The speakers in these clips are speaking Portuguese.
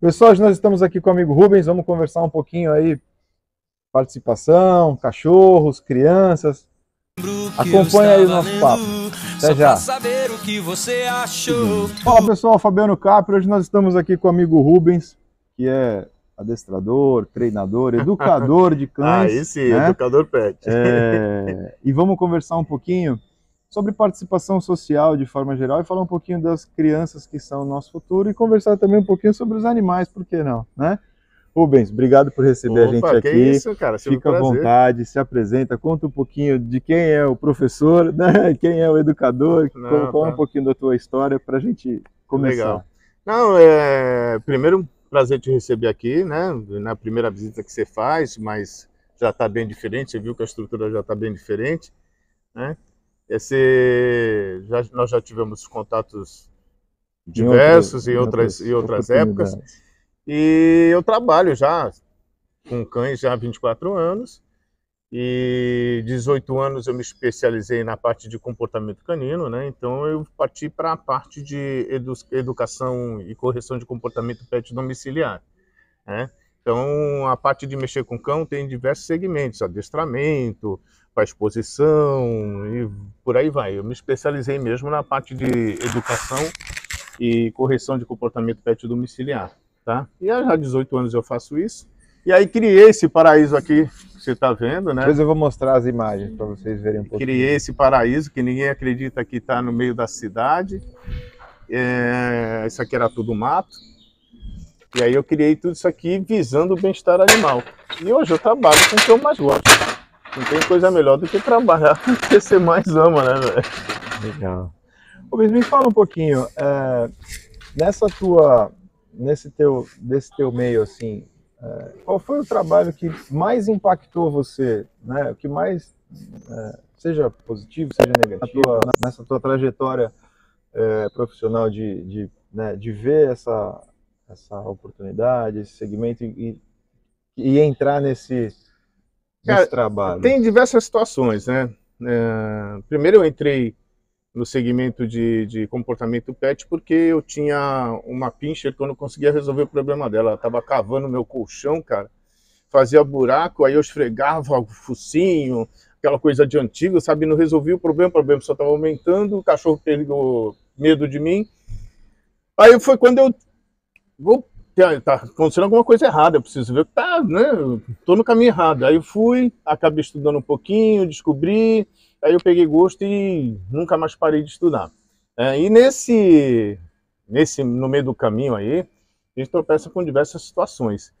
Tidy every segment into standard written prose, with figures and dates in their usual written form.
Pessoal, nós estamos aqui com o amigo Rubens, vamos conversar um pouquinho aí, participação, cachorros, crianças. Acompanha aí o nosso papo. Até já. Fala pessoal, Fabiano Capri, hoje nós estamos aqui com o amigo Rubens, que é adestrador, treinador, educador de cães. Aí sim, né? Educador pet. E vamos conversar um pouquinho sobre participação social de forma geral e falar um pouquinho das crianças que são o nosso futuro e conversar também um pouquinho sobre os animais, por que não, né? Rubens, obrigado por receber a gente aqui. Que isso, cara, fica à vontade, se apresenta, conta um pouquinho de quem é o professor, né? Quem é o educador, conta um pouquinho da tua história para a gente começar. Legal. Não, primeiro, prazer te receber aqui, né? Na primeira visita que você faz, mas já está bem diferente, você viu que a estrutura já está bem diferente, né? Nós já tivemos contatos diversos em outras épocas. E eu trabalho já com cães já há 24 anos. E 18 anos eu me especializei na parte de comportamento canino, né? Então eu parti para a parte de educação e correção de comportamento pet domiciliar, né? Então a parte de mexer com cão tem diversos segmentos, adestramento, para exposição e por aí vai. Eu me especializei mesmo na parte de educação e correção de comportamento pet domiciliar, tá? E há 18 anos eu faço isso. E aí criei esse paraíso aqui que você está vendo, né? Depois eu vou mostrar as imagens para vocês verem um pouquinho. Criei esse paraíso que ninguém acredita que está no meio da cidade. Isso aqui era tudo mato. E aí eu criei tudo isso aqui visando o bem-estar animal. E hoje eu trabalho com o que eu mais gosto. Não tem coisa melhor do que trabalhar com o que você mais ama, né, velho? Legal. Rubens, me fala um pouquinho, desse teu meio, assim, qual foi o trabalho que mais impactou você, né? O que mais, seja positivo, seja negativo, nessa tua trajetória profissional de ver essa oportunidade, esse segmento e entrar nesse trabalho? Tem diversas situações, né? Primeiro eu entrei no segmento de comportamento pet porque eu tinha uma pincher que eu não conseguia resolver o problema dela. Ela estava cavando meu colchão, cara, fazia buraco, aí eu esfregava o focinho, aquela coisa de antigo, sabe? Não resolvia o problema só estava aumentando, o cachorro pegou medo de mim. Aí foi quando eu tá acontecendo alguma coisa errada, eu preciso ver que tá, né? Tô no caminho errado. Aí eu fui, acabei estudando um pouquinho, descobri, aí eu peguei gosto e nunca mais parei de estudar. E no meio do caminho aí, a gente tropeça com diversas situações.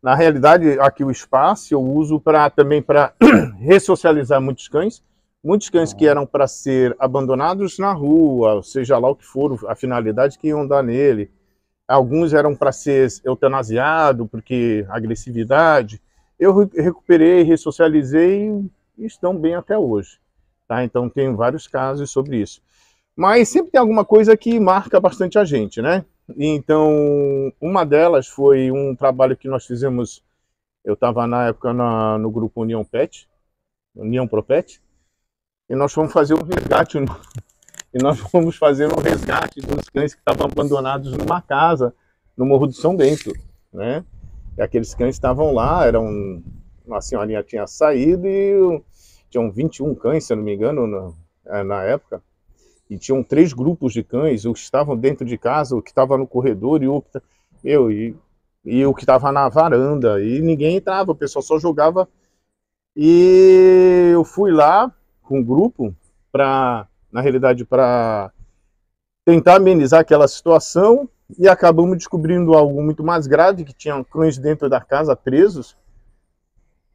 Na realidade, aqui o espaço eu uso também para ressocializar muitos cães que eram para ser abandonados na rua, seja lá o que for a finalidade que iam dar nele. Alguns eram para ser eutanasiado, porque agressividade. Eu recuperei, ressocializei e estão bem até hoje. Tá? Então tem vários casos sobre isso. Mas sempre tem alguma coisa que marca bastante a gente, né? Então, uma delas foi um trabalho que nós fizemos, eu estava na época no grupo União Pet, União Pro Pet, e nós fomos fazer um resgate dos cães que estavam abandonados numa casa no Morro do São Bento, né? E aqueles cães estavam lá, uma senhorinha tinha saído e tinham 21 cães, se eu não me engano, na época, e tinham 3 grupos de cães, os que estavam dentro de casa, o que estava no corredor e o que estava na varanda, e ninguém entrava, o pessoal só jogava. E eu fui lá com o grupo na realidade, para tentar amenizar aquela situação, e acabamos descobrindo algo muito mais grave, que tinham cães dentro da casa presos,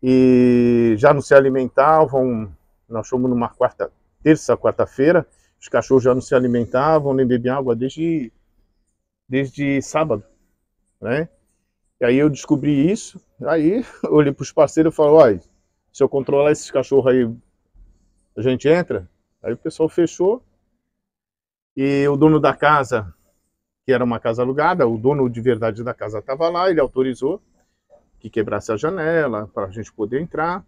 e já não se alimentavam. Nós fomos numa quarta-feira, os cachorros já não se alimentavam, nem bebiam água desde sábado, né? E aí eu descobri isso, aí eu olhei para os parceiros e falei, olha, se eu controlar esses cachorros aí, a gente entra? Aí o pessoal fechou, e o dono da casa, que era uma casa alugada, o dono de verdade da casa estava lá, ele autorizou que quebrasse a janela para a gente poder entrar.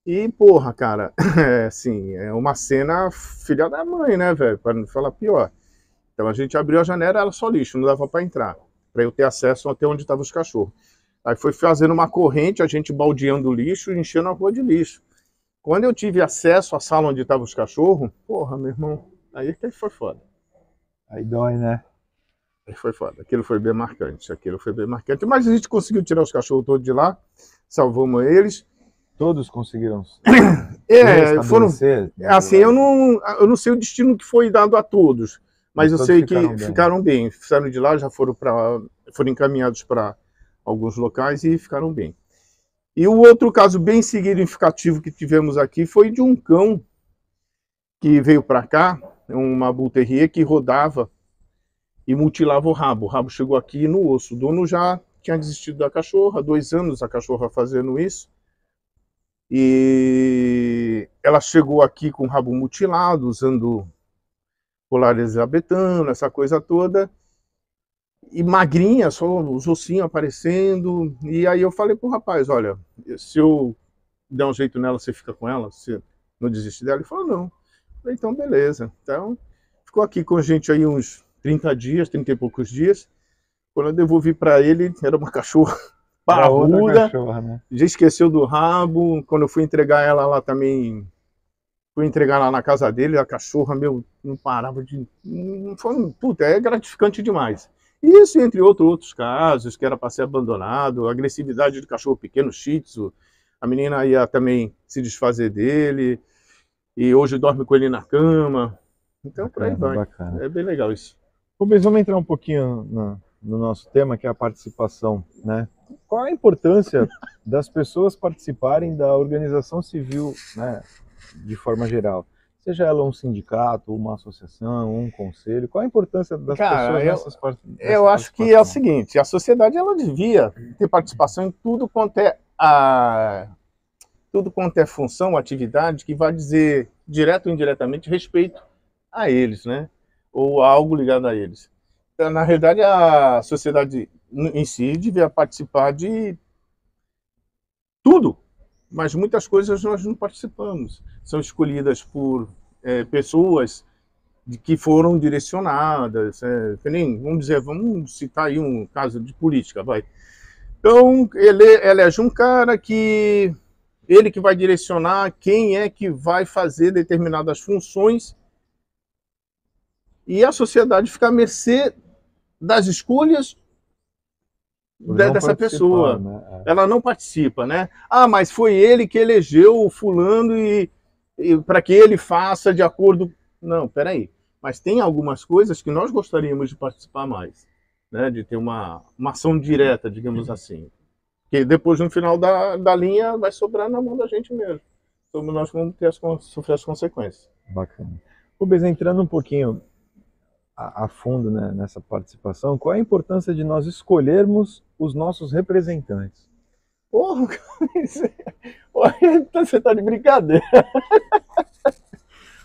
E, porra, cara, assim, é uma cena filha da mãe, né, velho? Para não falar pior. Então a gente abriu a janela, era só lixo, não dava para entrar. para eu ter acesso até onde estavam os cachorros. Aí foi fazendo uma corrente, a gente baldeando o lixo e enchendo a rua de lixo. Quando eu tive acesso à sala onde estavam os cachorros, porra, meu irmão, aí que foi foda. Aí dói, né? Aí foi foda. Aquilo foi bem marcante, Mas a gente conseguiu tirar os cachorros todos de lá, salvamos eles. Todos conseguiram Foram. Assim, eu não sei o destino que foi dado a todos, mas eu sei que ficaram bem. Saíram de lá, já foram encaminhados para alguns locais e ficaram bem. E o outro caso bem significativo que tivemos aqui foi de um cão que veio para cá, uma Bull Terrier que rodava e mutilava o rabo. O rabo chegou aqui no osso. O dono já tinha desistido da cachorra, há 2 anos a cachorra fazendo isso. E ela chegou aqui com o rabo mutilado, usando colar elisabetano, essa coisa toda. E magrinha, só os ossinhos aparecendo. E aí eu falei pro rapaz, olha, se eu der um jeito nela, você fica com ela? Você não desiste dela? Ele falou, não. Eu falei, então beleza. Então, ficou aqui com a gente aí uns 30 dias, 30 e poucos dias. Quando eu devolvi para ele, era uma cachorra parruda, né? Já esqueceu do rabo. Quando eu fui entregar ela lá também, fui entregar lá na casa dele, a cachorra, meu, não parava de... Puta, é gratificante demais. Isso entre outros casos, que era para ser abandonado, agressividade de cachorro pequeno, shih tzu, a menina ia também se desfazer dele, e hoje dorme com ele na cama. Então, por aí vai. Bacana. É bem legal isso. Rubens, vamos entrar um pouquinho no nosso tema, que é a participação, né? Qual a importância das pessoas participarem da organização civil, né, de forma geral? Seja ela um sindicato, uma associação, um conselho, qual a importância das pessoas nessas participações? Eu acho que é o seguinte, a sociedade ela devia ter participação em tudo quanto é função, atividade que vai dizer, direto ou indiretamente, respeito a eles, né? Ou algo ligado a eles. Então, na realidade, a sociedade em si devia participar de tudo, mas muitas coisas nós não participamos. São escolhidas por pessoas que foram direcionadas. Vamos citar aí um caso de política, vai. Então, ele elege um cara que vai direcionar quem é que vai fazer determinadas funções e a sociedade fica à mercê das escolhas dessa pessoa. Né? Ela não participa, né? Ah, mas foi ele que elegeu o fulano e para que ele faça de acordo... Não, peraí. Mas tem algumas coisas que nós gostaríamos de participar mais, né? De ter uma ação direta, digamos assim. Que depois, no final da linha, vai sobrar na mão da gente mesmo. Então nós vamos sofrer as consequências. Bacana. Rubens, entrando um pouquinho a fundo, né, nessa participação, qual é a importância de nós escolhermos os nossos representantes? Porra, você tá de brincadeira.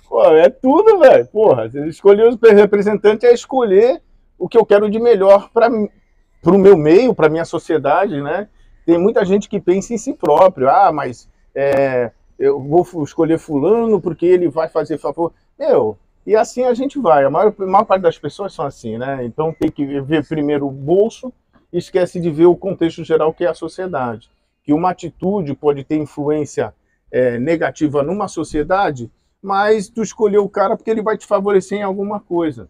Pô, é tudo, velho. Porra, escolher os representantes é escolher o que eu quero de melhor para o meu meio, para minha sociedade, né? Tem muita gente que pensa em si próprio. Ah, mas eu vou escolher fulano porque ele vai fazer favor. E assim a gente vai. A maior parte das pessoas são assim, né? Então tem que ver primeiro o bolso e esquece de ver o contexto geral que é a sociedade. Que uma atitude pode ter influência negativa numa sociedade, mas tu escolheu o cara porque ele vai te favorecer em alguma coisa.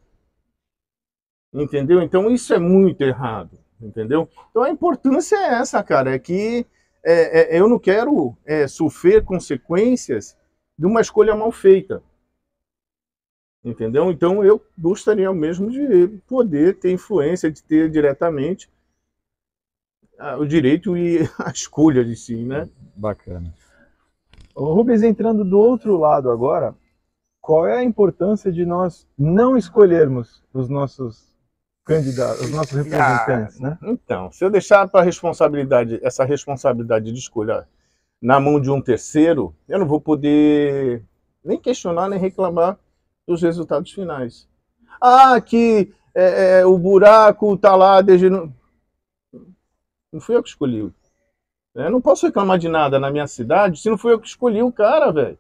Entendeu? Então isso é muito errado. Entendeu? Então a importância é essa, cara, é que eu não quero sofrer consequências de uma escolha mal feita. Entendeu? Então eu gostaria mesmo de poder ter influência, de ter diretamente o direito e a escolha de si, né? Bacana. O Rubens, entrando do outro lado agora, qual é a importância de nós não escolhermos os nossos candidatos, os nossos representantes, né? Então, se eu deixar essa responsabilidade de escolha na mão de um terceiro, eu não vou poder nem questionar, nem reclamar dos resultados finais. Ah, que o buraco está lá desde... Não fui eu que escolhi. Eu não posso reclamar de nada na minha cidade se não fui eu que escolhi o cara, velho.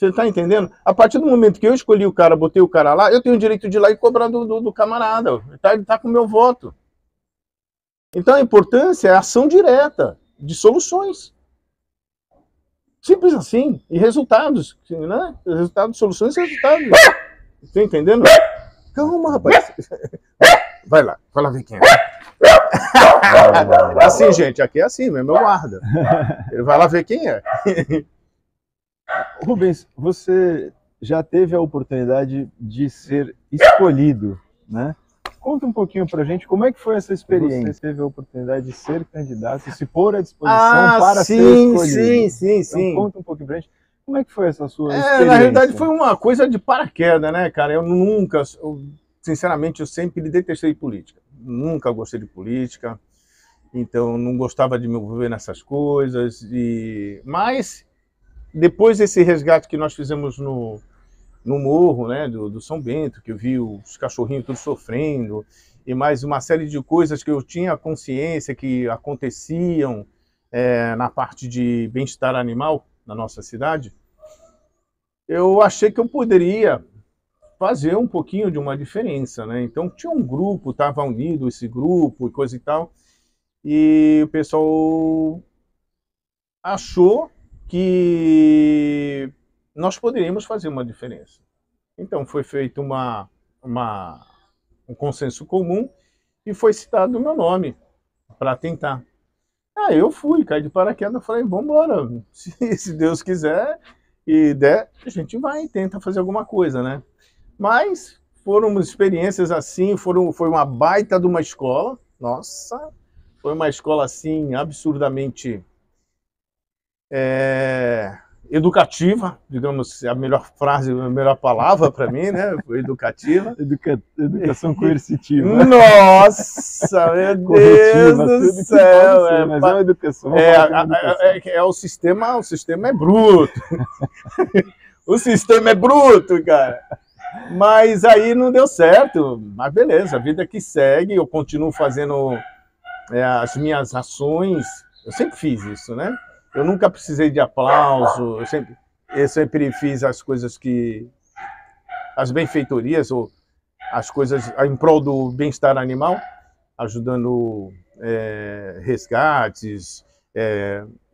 Você está entendendo? A partir do momento que eu escolhi o cara, botei o cara lá, eu tenho o direito de ir lá e cobrar do camarada. Ele tá com o meu voto. Então a importância é a ação direta de soluções. Simples assim. E resultados. Né? Resultados, soluções e resultados. Está entendendo? Calma, rapaz. Vai lá ver quem é. Assim, gente, aqui é assim, meu guarda. Ele vai lá ver quem é. Rubens, você já teve a oportunidade de ser escolhido, né? Conta um pouquinho pra gente como é que foi essa experiência. Você teve a oportunidade de ser candidato, se pôr à disposição para ser escolhido. Sim. Então, conta um pouquinho pra gente como é que foi essa sua experiência. Na realidade foi uma coisa de paraquedas, né, cara? Sinceramente, eu sempre detestei política. Nunca gostei de política, então não gostava de me envolver nessas coisas. Mas depois desse resgate que nós fizemos no morro, né, do São Bento, que eu vi os cachorrinhos todos sofrendo, e mais uma série de coisas que eu tinha consciência que aconteciam na parte de bem-estar animal na nossa cidade, eu achei que eu poderia fazer um pouquinho de uma diferença, né? Então tinha um grupo, estava unido esse grupo e coisa e tal, e o pessoal achou que nós poderíamos fazer uma diferença. Então foi feito um consenso comum e foi citado o meu nome para tentar. Eu fui, caí de paraquedas, falei, vamos embora, se Deus quiser e der, a gente vai e tenta fazer alguma coisa, né? Mas foram experiências assim, foi uma baita de uma escola, nossa, foi uma escola assim absurdamente educativa, digamos, a melhor frase, a melhor palavra para mim, né? Foi educativa. Educação coercitiva. Nossa, meu Deus do céu! Mas é uma educação. O sistema é bruto. O sistema é bruto, cara. Mas aí não deu certo. Mas beleza, a vida que segue, eu continuo fazendo as minhas ações. Eu sempre fiz isso, né? Eu nunca precisei de aplauso, eu sempre fiz as coisas as benfeitorias, ou as coisas em prol do bem-estar animal, ajudando resgates,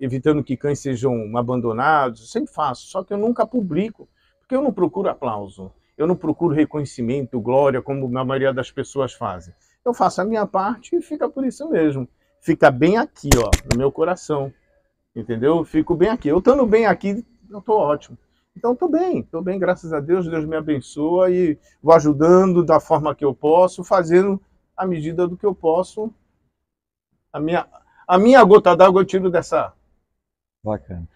evitando que cães sejam abandonados, eu sempre faço, só que eu nunca publico, porque eu não procuro aplauso, eu não procuro reconhecimento, glória, como a maioria das pessoas fazem. Eu faço a minha parte e fica por isso mesmo. Fica bem aqui, ó, no meu coração. Entendeu? Fico bem aqui. Eu estando bem aqui, eu estou ótimo. Então estou bem, graças a Deus, Deus me abençoa e vou ajudando da forma que eu posso, fazendo à medida do que eu posso. A minha gota d'água eu tiro dessa. Bacana.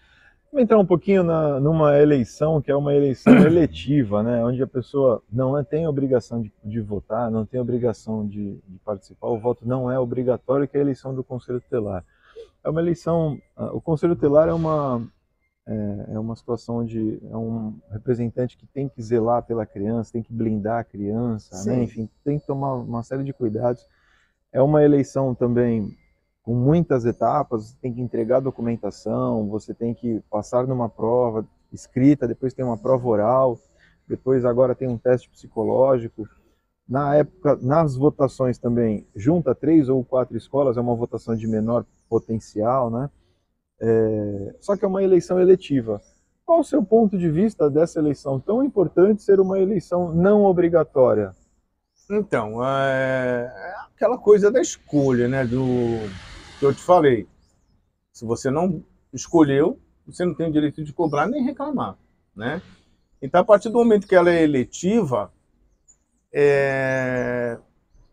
Vamos entrar um pouquinho numa eleição que é uma eleição eletiva, né? Onde a pessoa não tem obrigação de votar, não tem obrigação de participar, o voto não é obrigatório, que é a eleição do Conselho Tutelar. É uma eleição, o Conselho Tutelar é uma situação onde é um representante que tem que zelar pela criança, tem que blindar a criança, né? Enfim, tem que tomar uma série de cuidados. É uma eleição também com muitas etapas, tem que entregar documentação, você tem que passar numa prova escrita, depois tem uma prova oral, depois agora tem um teste psicológico. Na época, nas votações também, junta 3 ou 4 escolas, é uma votação de menor potencial, né? Só que é uma eleição eletiva. Qual o seu ponto de vista dessa eleição tão importante ser uma eleição não obrigatória? Então, é aquela coisa da escolha, né? Do que eu te falei. Se você não escolheu, você não tem o direito de cobrar nem reclamar, né? Então, a partir do momento que ela é eletiva,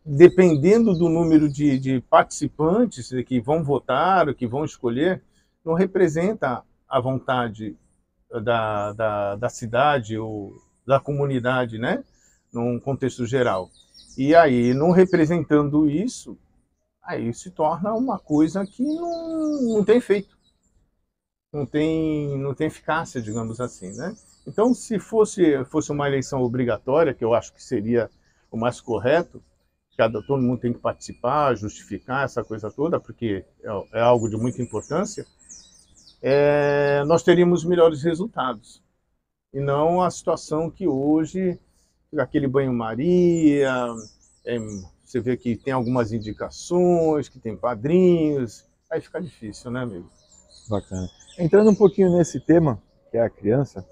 dependendo do número de participantes que vão votar, ou que vão escolher, não representa a vontade da cidade ou da comunidade, né? Num contexto geral. E aí, não representando isso, aí se torna uma coisa que não tem efeito, não tem eficácia, digamos assim, né? Então, se fosse uma eleição obrigatória, que eu acho que seria o mais correto, todo mundo tem que participar, justificar essa coisa toda, porque é algo de muita importância, nós teríamos melhores resultados. E não a situação que hoje, aquele banho-maria, você vê que tem algumas indicações, que tem padrinhos, aí fica difícil, né, amigo? Bacana. Entrando um pouquinho nesse tema, que é a criança,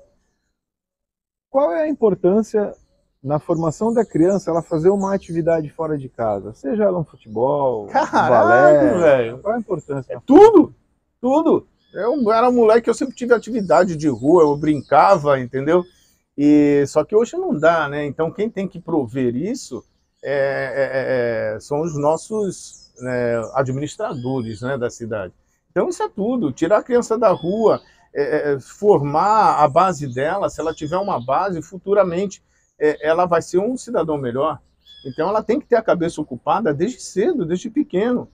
qual é a importância na formação da criança ela fazer uma atividade fora de casa? Seja ela um futebol, um balé, velho. qual é a importância? Tudo, tudo. Eu era um moleque, eu sempre tive atividade de rua, eu brincava, entendeu? Só que hoje não dá, né? Então quem tem que prover isso são os nossos administradores, né, da cidade. Então isso é tudo, tirar a criança da rua, formar a base dela, se ela tiver uma base, futuramente ela vai ser um cidadão melhor. Então ela tem que ter a cabeça ocupada desde cedo, desde pequeno.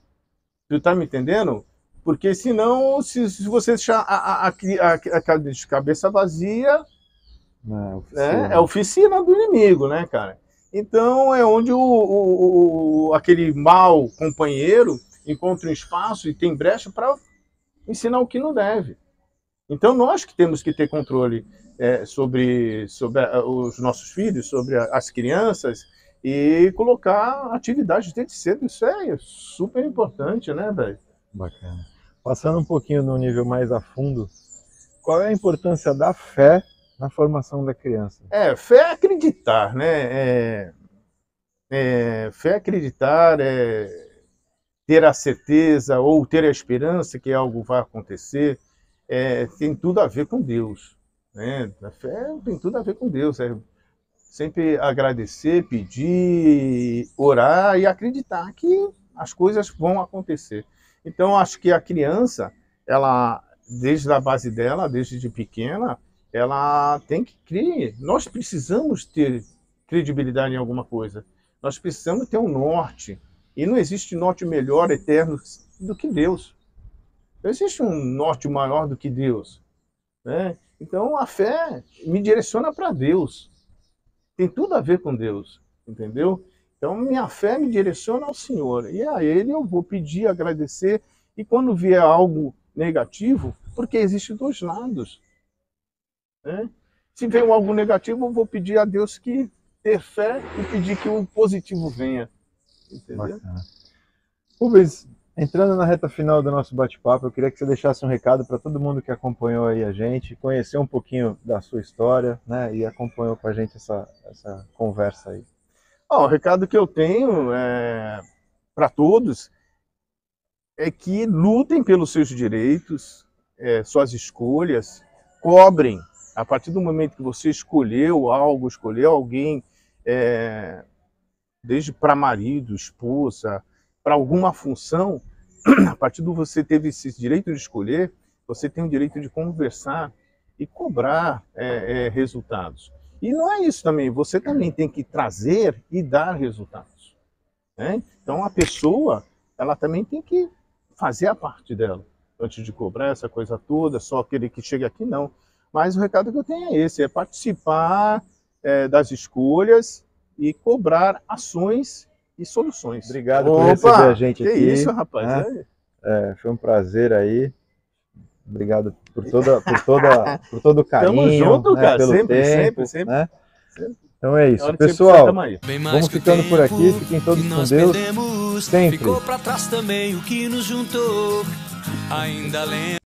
Tu tá me entendendo? Porque senão, se você deixar a cabeça vazia, é oficina do inimigo, né, cara? Então é onde aquele mau companheiro encontra um espaço e tem brecha para ensinar o que não deve. Então nós que temos que ter controle sobre os nossos filhos, sobre as crianças, e colocar atividades desde cedo. Isso é super importante, né, velho? Bacana. Passando um pouquinho no nível mais a fundo, qual é a importância da fé na formação da criança? Fé é acreditar, né? Fé é acreditar, ter a certeza ou ter a esperança que algo vai acontecer, tem tudo a ver com Deus, né? A fé tem tudo a ver com Deus, sempre agradecer, pedir, orar e acreditar que as coisas vão acontecer. Então, acho que a criança, ela, desde a base dela, desde de pequena, ela tem que crer. Nós precisamos ter credibilidade em alguma coisa. Nós precisamos ter um norte. E não existe norte melhor, eterno, do que Deus. Não existe um norte maior do que Deus, né? Então, a fé me direciona para Deus. Tem tudo a ver com Deus, entendeu? Então, minha fé me direciona ao Senhor. E a Ele eu vou pedir, agradecer. E quando vier algo negativo, porque existe dois lados, né? Se vem algo negativo, eu vou pedir a Deus que ter fé e pedir que o positivo venha. Entendeu? Bacana. Rubens, entrando na reta final do nosso bate-papo, eu queria que você deixasse um recado para todo mundo que acompanhou aí a gente, conheceu um pouquinho da sua história, né, e acompanhou com a gente essa conversa aí. O recado que eu tenho para todos é que lutem pelos seus direitos, suas escolhas, cobrem. A partir do momento que você escolheu algo, escolheu alguém, desde para marido, esposa, para alguma função, a partir do você teve esse direito de escolher, você tem o direito de conversar e cobrar resultados. E não é isso também, você também tem que trazer e dar resultados, né? Então a pessoa, ela também tem que fazer a parte dela, antes de cobrar essa coisa toda, só aquele que chega aqui, não. Mas o recado que eu tenho é esse, é participar das escolhas e cobrar ações e soluções. Obrigado por receber a gente aqui. Que isso, rapaz. Né? Foi um prazer aí. Obrigado por todo o carinho. Tamo junto, né, cara. pelo sempre. Né? Então é isso, pessoal. Vamos ficando por aqui. Fiquem todos com Deus. Sempre. Ficou pra trás também o que nos juntou. Ainda lembro.